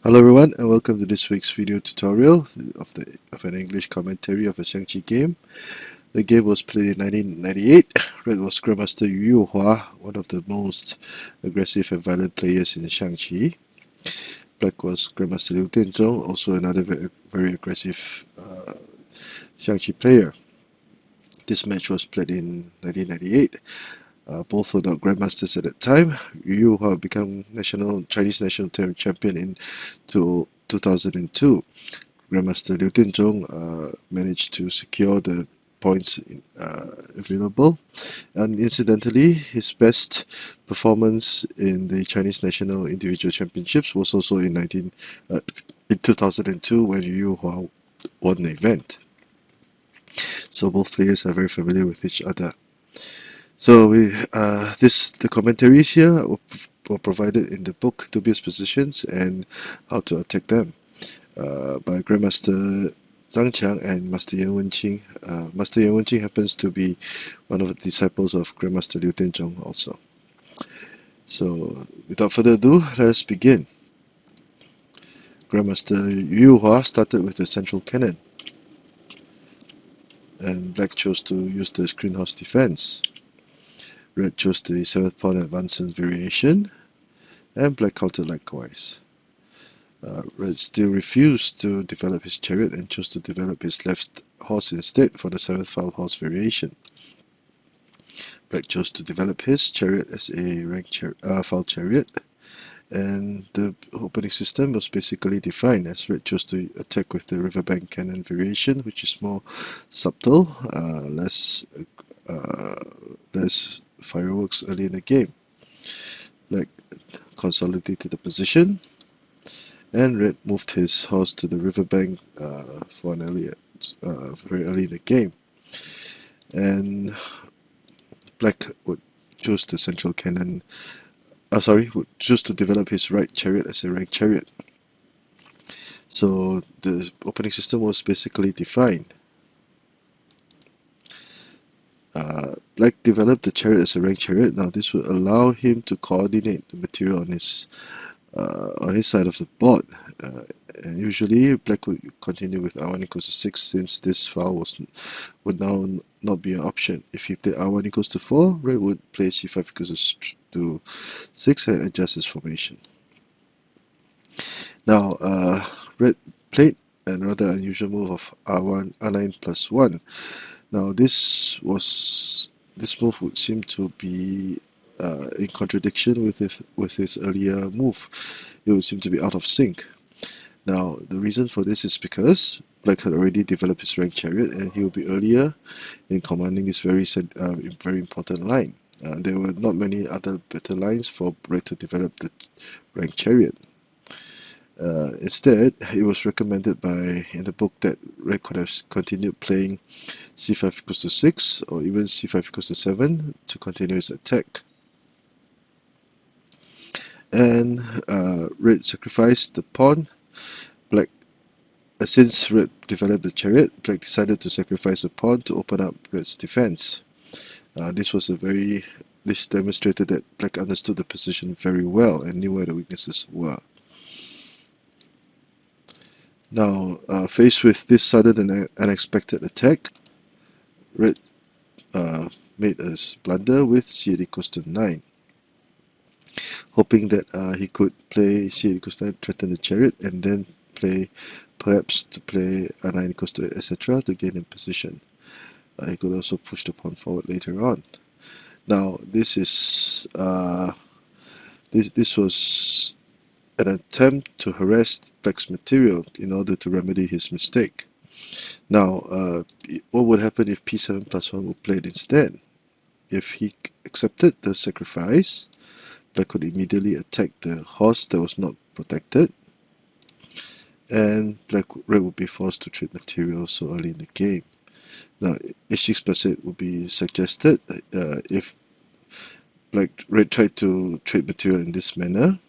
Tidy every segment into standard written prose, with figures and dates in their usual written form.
Hello everyone and welcome to this week's video tutorial of an English commentary of a Shang-Chi game. The game was played in 1998. Red was Grandmaster Yu Yuhua, one of the most aggressive and violent players in Shang-Chi. Black was Grandmaster Liu Dianzhong, also another very aggressive Shang-Chi player. This match was played in 1998. Both were not grandmasters at that time. Yu Yuhua became Chinese national champion in 2002. Grandmaster Liu Dianzhong managed to secure the points available, and incidentally, his best performance in the Chinese National Individual Championships was also in 2002 when Yu Hua won the event. So both players are very familiar with each other. So the commentaries here were provided in the book Dubious Positions and How to Attack Them by Grandmaster Zhang Qiang and Master Yan Wenqing. Master Yan Wenqing happens to be one of the disciples of Grandmaster Liu Dianzhong also. So without further ado, let us begin. Grandmaster Yu Yuhua started with the central cannon, and Black chose to use the screen house defense. Red chose the 7th pawn advancement variation, and Black countered likewise. Red still refused to develop his chariot and chose to develop his left horse instead for the 7th foul horse variation. Black chose to develop his chariot as a foul chariot, and the opening system was basically defined as Red chose to attack with the riverbank cannon variation, which is more subtle, less fireworks early in the game. Black consolidated the position, and Red moved his horse to the riverbank for an very early in the game. And Black would choose the central cannon. Would choose to develop his right chariot as a rank chariot. So the opening system was basically defined. Black developed the chariot as a rank chariot. Now this would allow him to coordinate the material on his side of the board. And usually Black would continue with R1 equals to 6 since this file would now not be an option. If he played R1 equals to 4, Red would play C5 equals to 6 and adjust his formation. Now Red played a rather unusual move of R9 plus 1. Now this move would seem to be in contradiction with his earlier move. It would seem to be out of sync. Now the reason for this is because Black had already developed his rank chariot, and he would be earlier in commanding this very important line. There were not many other better lines for Red to develop the rank chariot. Instead, it was recommended in the book that Red could have continued playing C5 equals to 6 or even C5 equals to 7 to continue his attack. And Red sacrificed the pawn. Since Red developed the chariot, Black decided to sacrifice a pawn to open up Red's defense. This demonstrated that Black understood the position very well and knew where the weaknesses were. Now, faced with this sudden and unexpected attack, Red made a blunder with C8 equals to 9, hoping that he could play C8 equals to 9, threaten the chariot, and then perhaps play R9 equals to 8, etc. to gain in position. He could also push the pawn forward later on. Now, this was an attempt to harass Black's material in order to remedy his mistake. Now, what would happen if P7 plus 1 were played instead? If he accepted the sacrifice, Black could immediately attack the horse that was not protected, and Red would be forced to trade material so early in the game. Now, H6 plus 8 would be suggested if Red tried to trade material in this manner.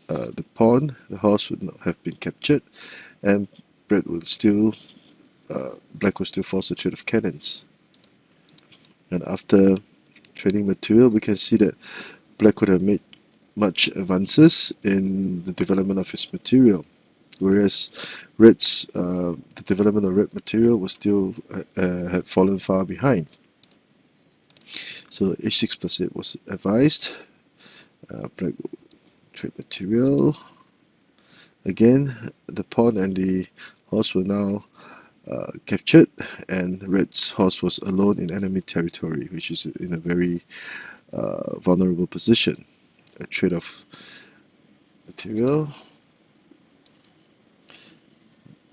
The horse would not have been captured, and Black would still force a trade of cannons. And after trading material, we can see that Black could have made much advances in the development of his material, whereas the development of red material was still had fallen far behind. So h6 plus 8 was advised. Black trade material. Again, the pawn and the horse were now captured, and red's horse was alone in enemy territory, which is in a very vulnerable position. A trade of material.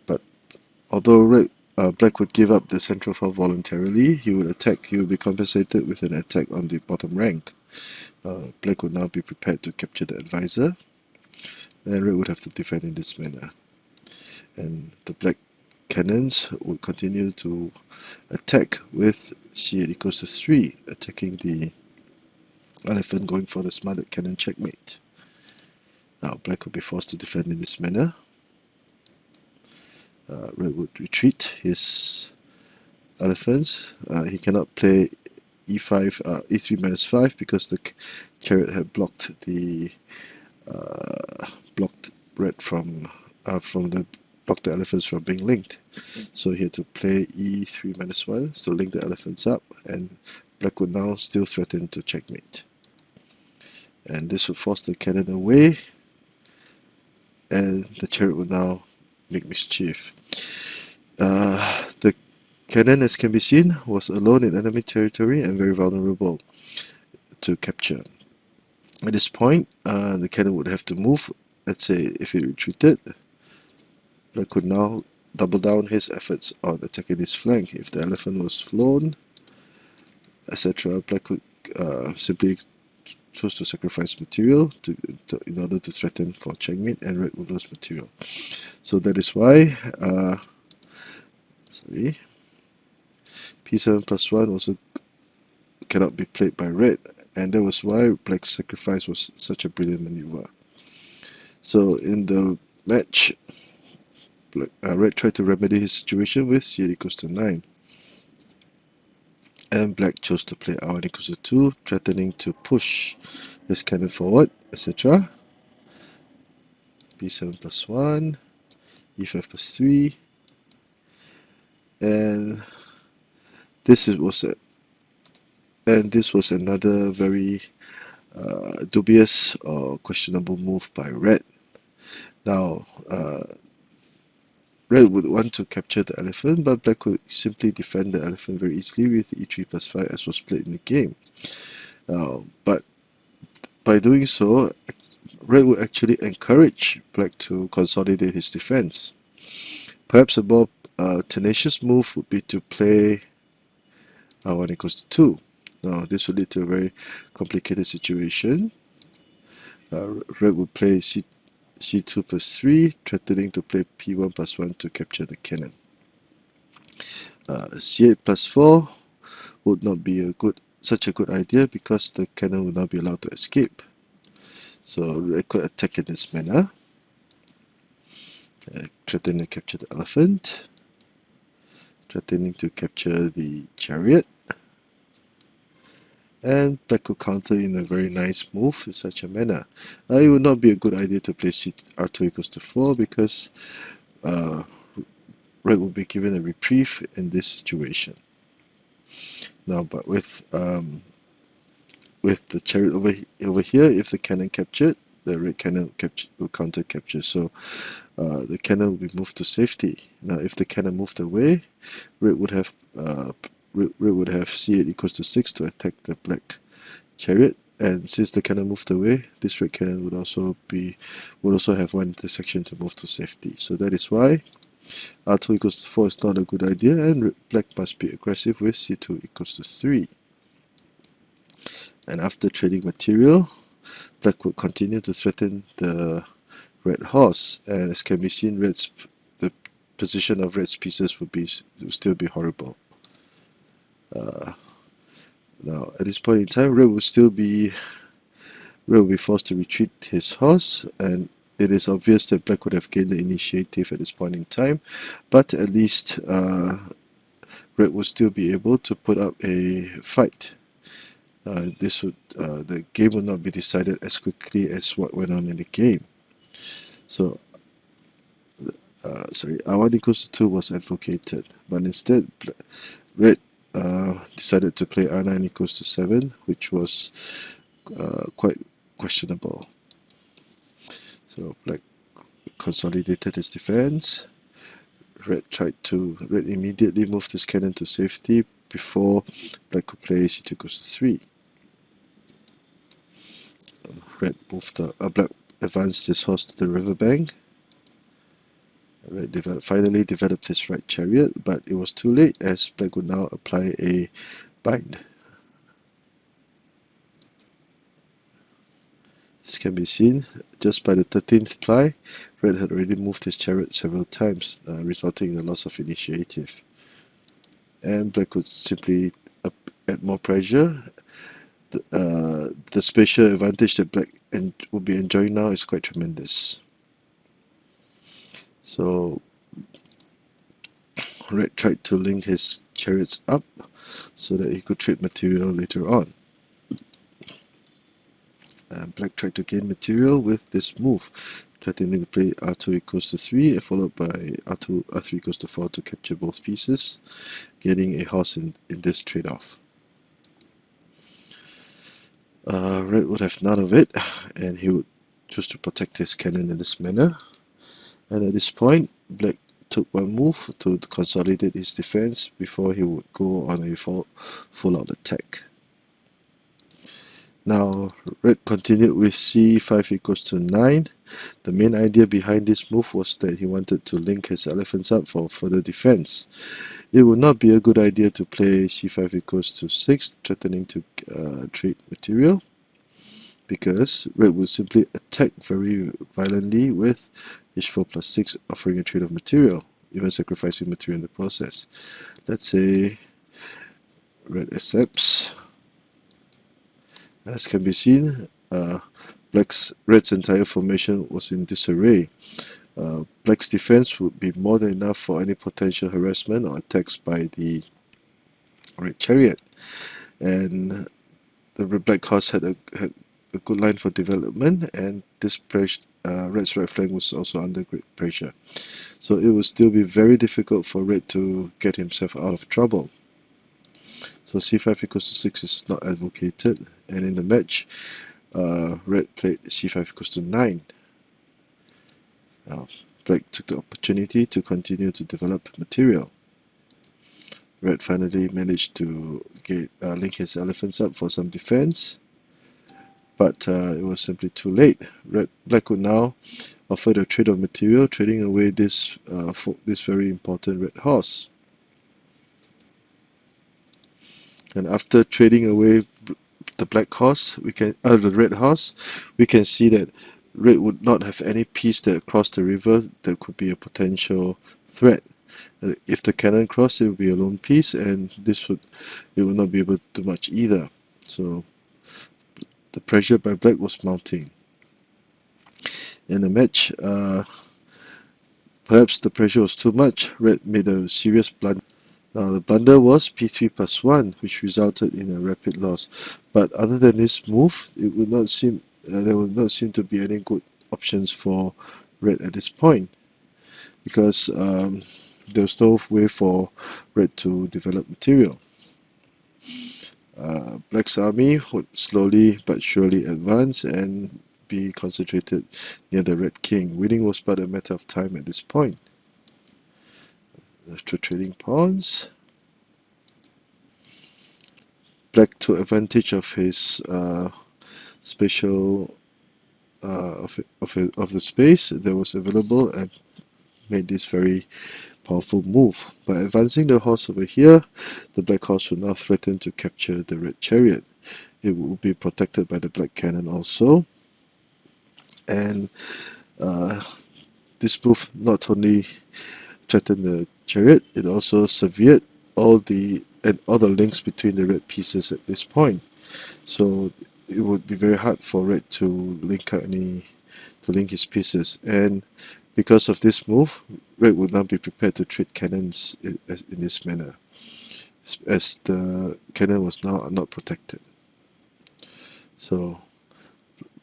But although black would give up the central file voluntarily, he would be compensated with an attack on the bottom rank. Black would now be prepared to capture the advisor, and red would have to defend in this manner. And the black cannons would continue to attack with c8 equals to 3, attacking the elephant, going for the smothered cannon checkmate. Now black would be forced to defend in this manner. Red would retreat his elephants. He cannot play e5, e3 minus 5 because the chariot had blocked the red from blocked the elephants from being linked. So he had to play e3 minus 1 to link the elephants up, and black would now still threaten to checkmate. And this would force the cannon away, and the chariot would now make mischief. The cannon, as can be seen, was alone in enemy territory and very vulnerable to capture. At this point, the cannon would have to move. Let's say if it retreated, black could now double down his efforts on attacking his flank. If the elephant was flown, etc., black could simply choose to sacrifice material in order to threaten for checkmate, and red would lose material. So that is why p7 plus 1 also cannot be played by red, and that was why black's sacrifice was such a brilliant maneuver. So in the match, red tried to remedy his situation with c8 equals to 9, and black chose to play r1 equals to 2, threatening to push his cannon forward, etc. b7 plus 1, e5 plus 3, and this was another very dubious or questionable move by red. Now, red would want to capture the elephant, but black could simply defend the elephant very easily with e3 plus 5 as was played in the game. But by doing so, red would actually encourage black to consolidate his defense. Perhaps a more tenacious move would be to play r1 equals to 2. Now, this would lead to a very complicated situation. Red would play c2 plus 3, threatening to play p1 plus 1 to capture the cannon. c8 plus 4 would not be such a good idea because the cannon would not be allowed to escape. So red could attack in this manner, threatening to capture the elephant, threatening to capture the chariot, and black could counter in a very nice move in such a manner. It would not be a good idea to play r2 equals to 4 because red would be given a reprieve in this situation. Now, but with the chariot over here, if the cannon captured, the red cannon will counter capture. So the cannon will be moved to safety. Now, if the cannon moved away, red would have c8 equals to 6 to attack the black chariot. And since the cannon moved away, this red cannon would also have one intersection to move to safety. So that is why r2 equals to 4 is not a good idea, and black must be aggressive with c2 equals to 3. And after trading material, black would continue to threaten the red horse, and as can be seen, the position of red's pieces would still be horrible. Now, at this point in time, red will be forced to retreat his horse, and it is obvious that black would have gained the initiative at this point in time, but at least red will still be able to put up a fight. the game would not be decided as quickly as what went on in the game. So, R1 equals to 2 was advocated, but instead Red decided to play R9 equals to 7, which was quite questionable. So Black consolidated his defense. Red immediately moved his cannon to safety before Black could play c2 equals to 3. Black advanced his horse to the riverbank. Red finally developed his right chariot, but it was too late as Black would now apply a bind. This can be seen just by the 13th ply. Red had already moved his chariot several times, resulting in a loss of initiative. And Black would simply add more pressure. The spatial advantage that Black will be enjoying now is quite tremendous. So Red tried to link his chariots up so that he could trade material later on. Black tried to gain material with this move, threatening to play r2 equals to 3, followed by r3 equals to 4 to capture both pieces, getting a horse in this trade-off. Red would have none of it, and he would choose to protect his cannon in this manner. And at this point, Black took one move to consolidate his defense before he would go on a full-out attack. Now, Red continued with c5 equals to 9. The main idea behind this move was that he wanted to link his elephants up for further defense. It would not be a good idea to play c5 equals to 6, threatening to trade material, because Red would simply attack very violently with h4 plus 6, offering a trade of material, even sacrificing material in the process. Let's say Red accepts. As can be seen, Red's entire formation was in disarray. Black's defense would be more than enough for any potential harassment or attacks by the Red chariot, and the Black horse had a good line for development, and this Red's right flank was also under great pressure. So it would still be very difficult for Red to get himself out of trouble. So c5 equals to 6 is not advocated, and in the match, Red played c5 equals to 9. Now, Black took the opportunity to continue to develop material. Red finally managed to link his elephants up for some defense, but it was simply too late. Black could now offer the trade of material, trading away this very important red horse. And after trading away the black horse, the red horse, we can see that Red would not have any piece that crossed the river that could be a potential threat. If the cannon crossed, it would be a lone piece, and it would not be able to do much either. So the pressure by Black was mounting. In the match, perhaps the pressure was too much. Red made a serious blunder. Now the blunder was p3 plus 1, which resulted in a rapid loss. But other than this move, there would not seem to be any good options for Red at this point, because there was no way for Red to develop material. Black's army would slowly but surely advance and be concentrated near the Red King. Winning was but a matter of time at this point. After trading pawns, Black took advantage of his spatial of the space that was available and made this very powerful move. By advancing the horse over here, the black horse would now threaten to capture the red chariot. It would be protected by the black cannon also, and this move not only threatened the chariot, it also severed all the links between the red pieces at this point. So it would be very hard for Red to link his pieces, and because of this move, Red would not be prepared to trade cannons in this manner, as the cannon was now not protected. So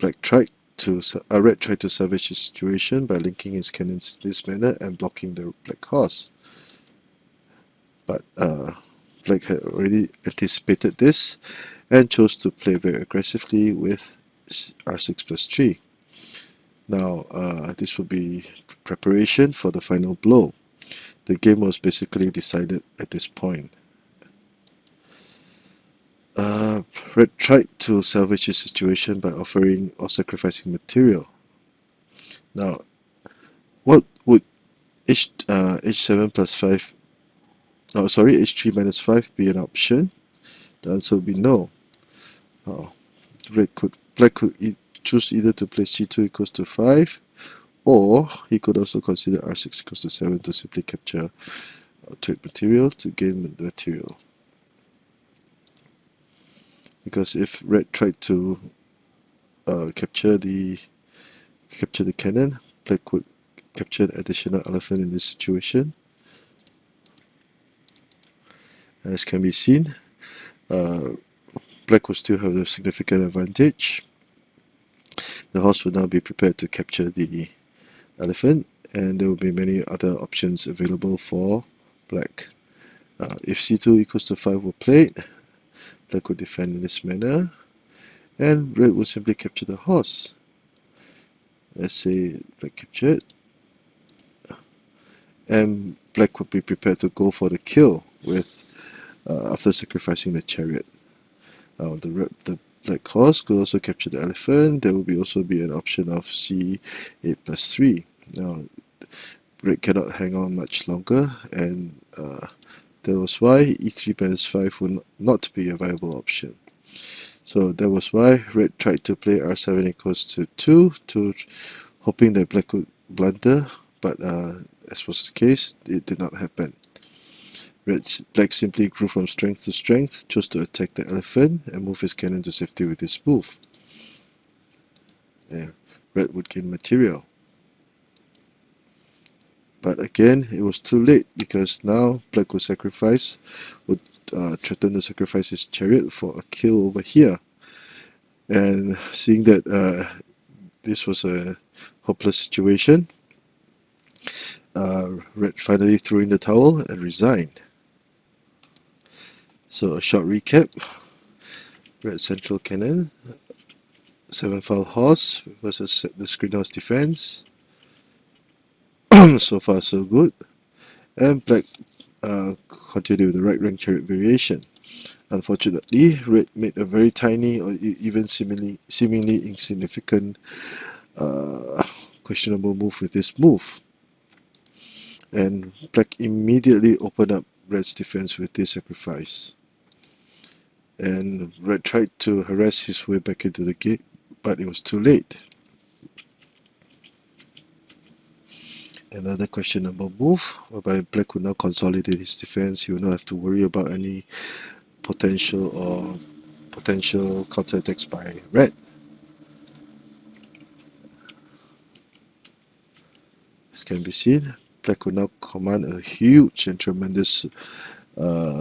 red tried to salvage the situation by linking his cannons in this manner and blocking the black horse. But black had already anticipated this and chose to play very aggressively with r6 plus 3. Now this would be preparation for the final blow. The game was basically decided at this point. Uh, Red tried to salvage his situation by offering or sacrificing material. Now, what would h7 plus 5, oh sorry, h3 minus 5 be an option? The answer would be no. Uh, Black could choose either to play c2 equals to 5, or he could also consider r6 equals to 7 to simply capture trade material to gain the material. Because if red tried to capture the cannon, black would capture an additional elephant in this situation. As can be seen, black will still have the significant advantage. The horse will now be prepared to capture the elephant, and there will be many other options available for black. If c2 equals to 5 were played, black would defend in this manner, and red will simply capture the horse. Let's say black captured, and black would be prepared to go for the kill with after sacrificing the chariot. The black horse could also capture the elephant. There will also be an option of c8 plus 3. Now, red cannot hang on much longer, and that was why e3 minus 5 would not be a viable option. So that was why red tried to play r7 equals to 2, hoping that black would blunder, but as was the case, it did not happen. Black simply grew from strength to strength, chose to attack the elephant and move his cannon to safety with this move. Yeah. Red would gain material. But again, it was too late because now black would threaten to sacrifice his chariot for a kill over here. And seeing that this was a hopeless situation, red finally threw in the towel and resigned. So a short recap: red central cannon, 7-file horse versus the screen house defense. So far so good. And black continued with the right rank chariot variation. Unfortunately, red made a very tiny or even seemingly insignificant questionable move with this move. And black immediately opened up red's defense with this sacrifice. And red tried to harass his way back into the gate, but it was too late. Another questionable move, whereby black would now consolidate his defense. He will not have to worry about any potential counterattacks by red. As can be seen, black will now command a huge and tremendous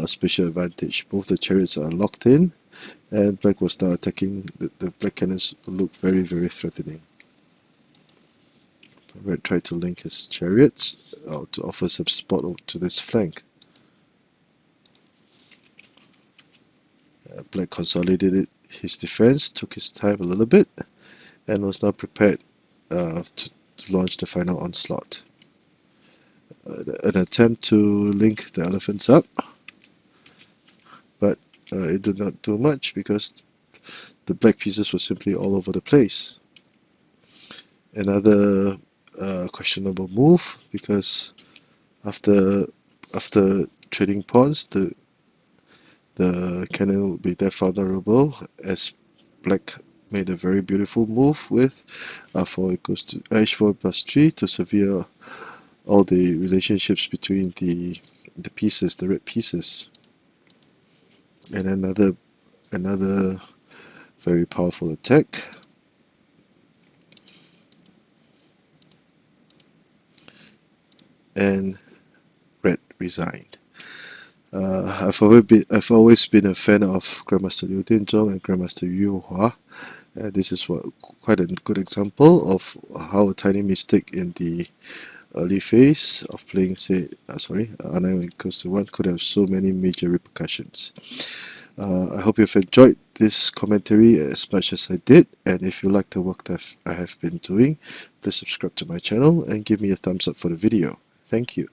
special advantage. Both the chariots are locked in, and black was now attacking. The black cannons look very, very threatening. Red tried to link his chariots to offer some support to this flank. Black consolidated his defense, took his time a little bit, and was now prepared to launch the final onslaught. An attempt to link the elephants up, but it did not do much because the black pieces were simply all over the place. Another questionable move, because after trading pawns, the cannon would be left vulnerable, as black made a very beautiful move with h4 equals to h4 plus 3 to sever all the relationships between the pieces, the red pieces. And another very powerful attack. And red resigned. I've always been a fan of Grandmaster Liu Dianzhong and Grandmaster Yu Hua. This is quite a good example of how a tiny mistake in the early phase of playing, say, R9 equals to 1 could have so many major repercussions. I hope you've enjoyed this commentary as much as I did, and if you like the work that I have been doing, please subscribe to my channel and give me a thumbs up for the video. Thank you.